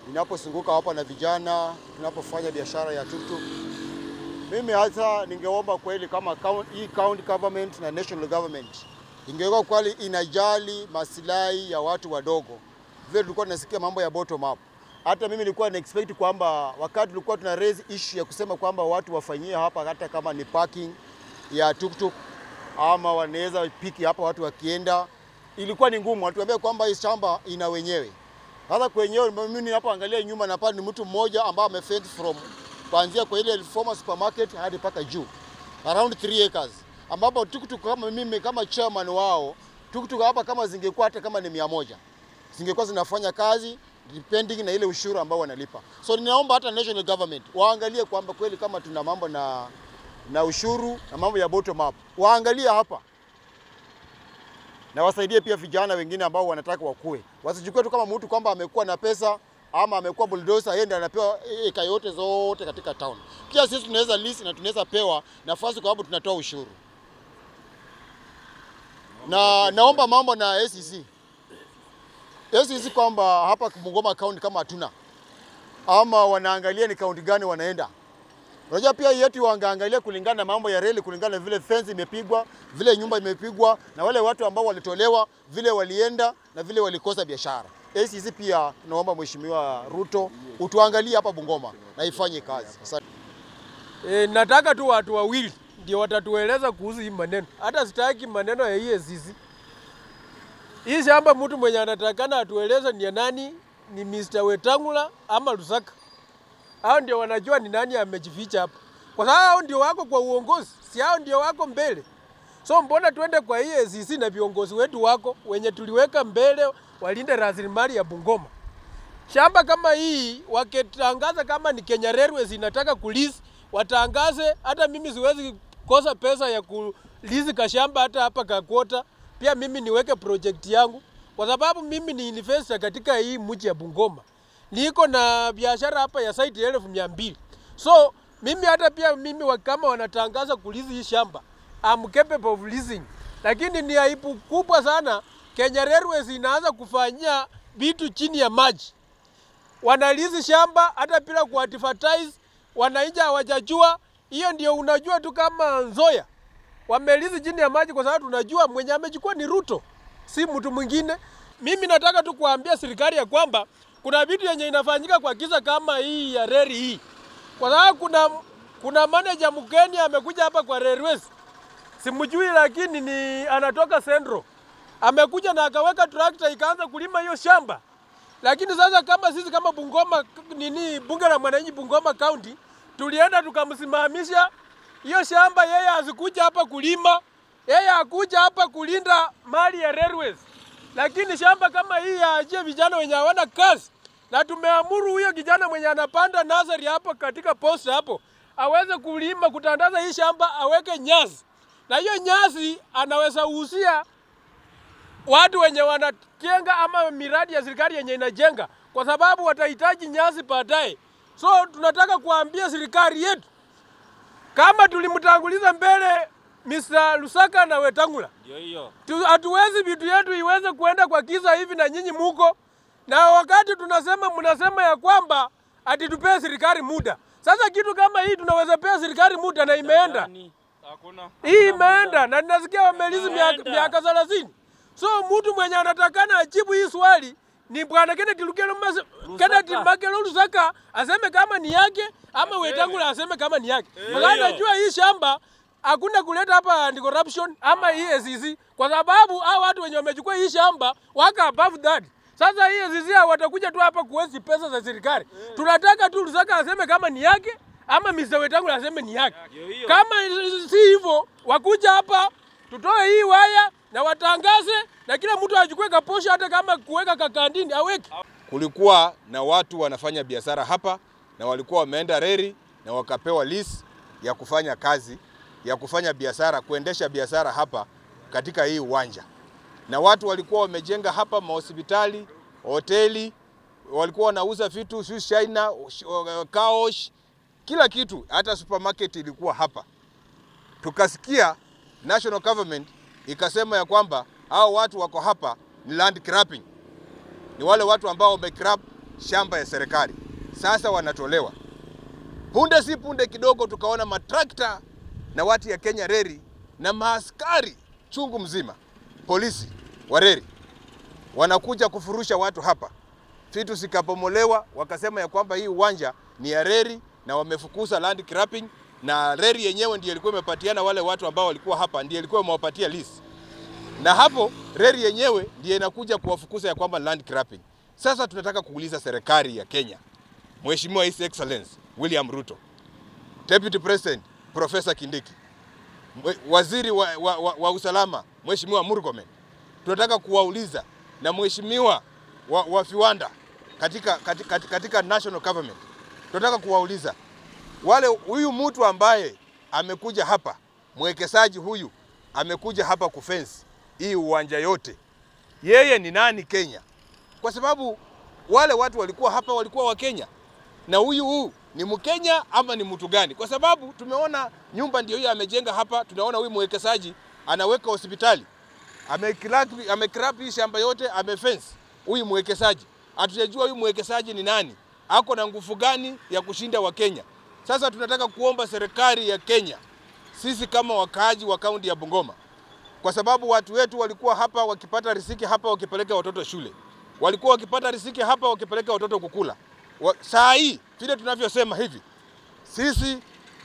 Ninaposunguka hapa na vijana, tunapofanya biashara ya tuktuk. Mimi hata ningeomba kweli kama hii county government na national government ingekuwa kweli inajali maslahi ya watu wadogo. Vile tulikuwa tunasikia mambo ya bottom up. Hata mimi nilikuwa na expect kwamba wakati tulikuwa tuna raise issue ya kusema kwamba watu wafanyie hapa hata kama ni parking ya tuktuk ama wanaweza piki hapa watu wakienda, ilikuwa ni ngumu. Watuambia kwamba hii shamba ina wenyewe. Hata kwenyewe mimi ninapoangalia nyuma na pale ni mtu mmoja ambaye amefence from kuanzia kwa ile former supermarket hadi paka juu around 3 acres, ambapo tuktuk kama mimi kama chairman wao, tuktuk hapa kama zingekuwa hata kama ni 100 zingekuwa zinafanya kazi depending na ile ushuru ambao wanalipa. So ninaomba hata national government waangalie kwamba kweli kama tuna mambo na ushuru na mambo ya bottom up, waangalie hapa na wasaidie pia vijana wengine ambao wanataka wakue. Wasichukue tu kama mtu kwamba amekuwa na pesa ama amekuwa bulldozer yeye ndiye anapewa eka yote zote katika town. Pia sisi tunaweza list na tunaweza pewa nafasi kwa sababu tunatoa ushuru. Na naomba mambo na SEC. SEC kwamba hapa Bungoma county kama hatuna ama wanaangalia ni county gani wanaenda. Unajua pia yetu wangaangalia kulingana na mambo ya reli, kulingana na vile fence imepigwa, vile nyumba imepigwa, na wale watu ambao walitolewa, vile walienda na vile walikosa biashara. SEC pia tunaomba Mheshimiwa Ruto utuangalie hapa Bungoma na ifanye kazi. Nataka tu watu wawili ndio watatueleza kuhusu hii maneno. Hata sitaki maneno ya hii SEC. Hii shamba mtu mwenye anatakana atueleze ni nani, ni Mr. Wetangula ama Lusaka. Hao ndio wanajua ni nani amejificha hapa. Kwa sababu hao ndio wako kwa uongozi, si hao ndio wako mbele. So mbona tuende kwa hii SEC na viongozi wetu wako wenye tuliweka mbele walinde rasilimali ya Bungoma. Shamba kama hii wakitangaza kama ni Kenya Railways inataka kulease, watangaze. Hata mimi siwezi kosa pesa ya kulease kashamba hata hapa Kakwota. Pia mimi niweke project yangu kwa sababu mimi ni investor katika hii mji ya Bungoma. Niko na biashara hapa ya site 1200. So mimi hata pia mimi kama wanatangaza kulizi hii shamba, I'm capable of leasing. Lakini ni aibu kubwa sana Kenya Railways inaanza kufanyia vitu chini ya maji. Wanalizi shamba hata bila kuadvertise, wananchi hawajajua. Hiyo ndio unajua tu kama Nzoia. Wamelizi chini ya maji kwa sababu tunajua mwenye amechukua ni Ruto, si mtu mwingine. Mimi nataka tu kuambia serikali ya kwamba kuna vitu yenye inafanyika kwa kisa kama hii ya reli hii. Kwa sababu kuna manager mgeni amekuja hapa kwa Railways. Simjui lakini ni anatoka Central. Amekuja na akaweka tractor ikaanza kulima hiyo shamba. Lakini sasa kama sisi kama Bungoma bunge la mwananchi Bungoma County tulienda tukamsimamisha hiyo shamba, yeye asikuja hapa kulima. Yeye akuja hapa kulinda mali ya Railways. Lakini shamba kama hii yaachie vijana wenye hawana kazi. Na tumeamuru huyo kijana mwenye anapanda nazari hapo katika post hapo aweze kulima kutandaza hii shamba, aweke nyasi. Na hiyo nyasi anaweza uhusia watu wenye wanajenga ama miradi ya serikali yenye inajenga, kwa sababu watahitaji nyasi baadaye. So tunataka kuambia serikali yetu kama tulimtanguliza mbele Mr. Lusaka na Wetangula. Hatuwezi vitu yetu iweze kuenda kwa kiza hivi na nyinyi muko. Na wakati mnasema ya kwamba ati tupee serikali muda. Sasa kitu kama hii tunaweza pea serikali muda na imeenda. Hakuna. Hii imeenda na ninasikia wamelizi miaka 30. So mtu mwenye anatakana ajibu hii swali ni bwana Kenneth Lusaka aseme kama ni yake ama Wetangula aseme kama ni yake. Maana najua hii shamba hakuna kuleta hapa ni corruption ama hii SEC kwa sababu hao watu wenye wamechukua hii shamba waka above that. Sasa hii SEC watakuja tu hapa kuwezi pesa za serikali. Tunataka tu Lusaka aseme kama ni yake ama Mr. Wetangula aseme ni yake. Kama si hivyo wakuja hapa tutoe hii waya na watangaze na kila mtu achukue kaposha hata kama kuweka kakandini aweke. kulikuwa na watu wanafanya biashara hapa na walikuwa wameenda reri na wakapewa lease ya kufanya kazi, ya kufanya biashara, kuendesha biashara hapa katika hii uwanja. Na watu walikuwa wamejenga hapa mahospitali, hoteli, walikuwa wanauza vitu, China, kaosh, kila kitu, hata supermarket ilikuwa hapa. Tukasikia national government ikasema ya kwamba hao watu wako hapa ni land grabbing. Ni wale watu ambao wamegrab shamba ya serikali. Sasa wanatolewa. Punde si punde kidogo tukaona matrakta na watu ya Kenya Reri na maaskari chungu mzima, polisi wa reri, wanakuja kufurusha watu hapa. Vitu zikapomolewa, wakasema ya kwamba hii uwanja ni ya reri na wamefukuza land grabbing, na reri yenyewe ndiyo ilikuwa imepatiana wale watu ambao walikuwa hapa, ndiyo ilikuwa imewapatia lease. Na hapo reri yenyewe ndiyo inakuja kuwafukuza ya kwamba land grabbing. Sasa tunataka kuuliza serikali ya Kenya, Mheshimiwa His Excellency William Ruto, Deputy President Professor Kindiki, Waziri wa usalama Mheshimiwa Murkomen, tunataka kuwauliza, na Mheshimiwa wa viwanda katika national government, tunataka kuwauliza wale, huyu mtu ambaye amekuja hapa, mwekezaji huyu amekuja hapa kufence hii uwanja yote, yeye ni nani Kenya? Kwa sababu wale watu walikuwa hapa walikuwa wa Kenya, na huyu ni Mkenya ama ni mtu gani? Kwa sababu tumeona nyumba ndio hiyo amejenga hapa, tunaona huyu mwekezaji anaweka hospitali, amekrap hii shamba yote, amefence huyu mwekezaji. Hatujajua huyu mwekezaji ni nani, ako na nguvu gani ya kushinda wa Kenya. Sasa tunataka kuomba serikali ya Kenya, sisi kama wakaaji wa kaunti ya Bungoma, kwa sababu watu wetu walikuwa hapa wakipata riziki hapa wakipeleka watoto shule, walikuwa wakipata riziki hapa wakipeleka watoto kukula. Saa hii vile tunavyosema hivi, sisi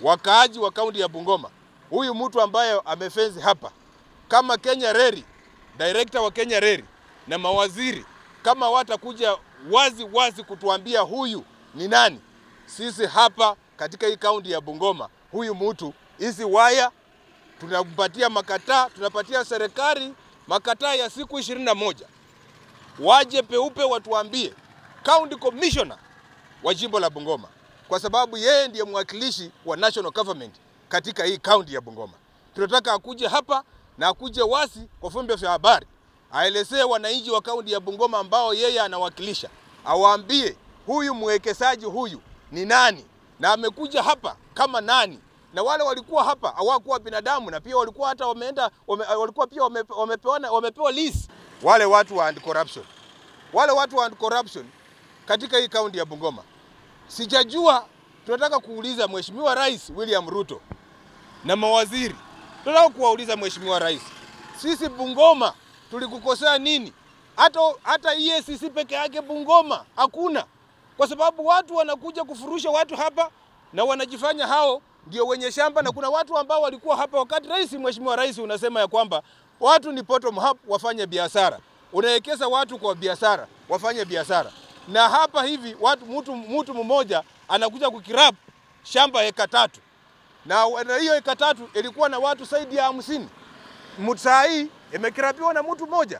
wakaaji wa kaunti ya Bungoma, huyu mtu ambaye amefence hapa, kama Kenya Reri, director wa Kenya Reri na mawaziri, kama watakuja wazi kutuambia huyu ni nani, sisi hapa katika hii kaunti ya Bungoma, huyu mtu, hizi waya tunampatia makataa, tunapatia serikali makataa ya siku 21. Waje peupe watuambie, county commissioner wa jimbo la Bungoma, kwa sababu yeye ndiye mwakilishi wa national government katika hii kaunti ya Bungoma. Tunataka akuje hapa na akuje wasi kwa vyombo vya habari, aelezee wananchi wa kaunti ya Bungoma ambao yeye anawakilisha, awaambie huyu mwekezaji huyu ni nani na amekuja hapa kama nani, na wale walikuwa hapa hawakuwa binadamu, na pia walikuwa hata walikuwa pia wamepewa lease. Wale watu wa anti-corruption, wale watu wa anti-corruption katika hii kaunti ya Bungoma, sijajua. Tunataka kuuliza Mheshimiwa Rais William Ruto na mawaziri, tunataka kuwauliza Mheshimiwa Rais, sisi Bungoma tulikukosea nini? Hata EACC peke yake Bungoma hakuna, kwa sababu watu wanakuja kufurusha watu hapa na wanajifanya hao ndio wenye shamba, na kuna watu ambao walikuwa hapa wakati Mheshimiwa Rais unasema ya kwamba watu ni bottom up wafanye biashara. Unawekeza watu kwa biashara, wafanye biashara. Na hapa hivi watu mtu mmoja anakuja kukirap shamba eka 3. Na hiyo eka 3 ilikuwa na watu zaidi ya 50. Saa hii imekirapiwa na mtu mmoja.